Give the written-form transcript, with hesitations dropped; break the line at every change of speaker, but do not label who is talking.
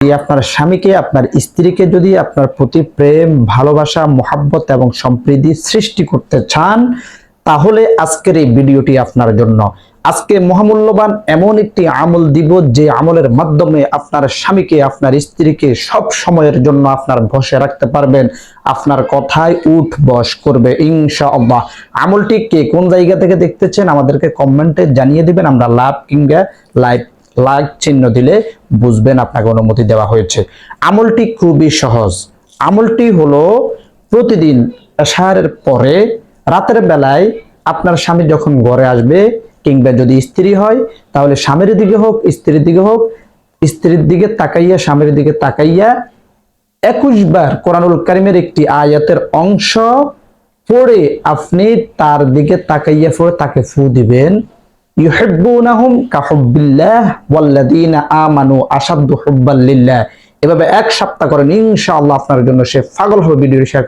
আপনার স্বামীকে, আপনার স্ত্রীকে যদি আপনার প্রতি প্রেম, ভালোবাসা, মোহাব্বত এবং সম্প্রীতি সৃষ্টি করতে চান, তাহলে আজকের এই ভিডিওটি আপনার জন্য। আজকে মহামূল্যবান এমন একটি আমল দিব, যে আমলের মাধ্যমে আপনার স্বামীকে, আপনার স্ত্রীকে সব সময়ের জন্য আপনার বশে রাখতে পারবেন, আপনার কথায় উঠ বস করবে ইনশাআল্লাহ। আমলটি কে কোন জায়গা থেকে দেখতেছেন আমাদেরকে কমেন্টে জানিয়ে দিবেন। আমরা লাভ কিংবা লাইক চিহ্ন দিলে বুঝবেন আপনাকে অনুমতি দেওয়া হয়েছে। আমলটি খুবই সহজ। আমলটি হলো, প্রতিদিন এশারের পরে রাতের বেলায় আপনার স্বামী যখন ঘরে আসবে, কিংবা যদি স্ত্রী হয় তাহলে স্বামীর দিকে হোক, স্ত্রীর দিকে হোক, স্ত্রীর দিকে তাকাইয়া, স্বামীর দিকে তাকাইয়া 21 বার কোরআনুল কারীমের একটি আয়াতের অংশ পড়ে আপনি তার দিকে তাকাইয়া পড়ে তাকে ফু দিবেন। ইউহিব্বুনাহুম কাহুব্বিল্লাহ ওয়াল্লাযীনা আমানু আশাদ্দু হুব্বাল লিল্লাহ। এভাবে এক সপ্তাহ করেন, ইনশাআল্লাহ আপনার জন্য সে পাগল হবে। Video share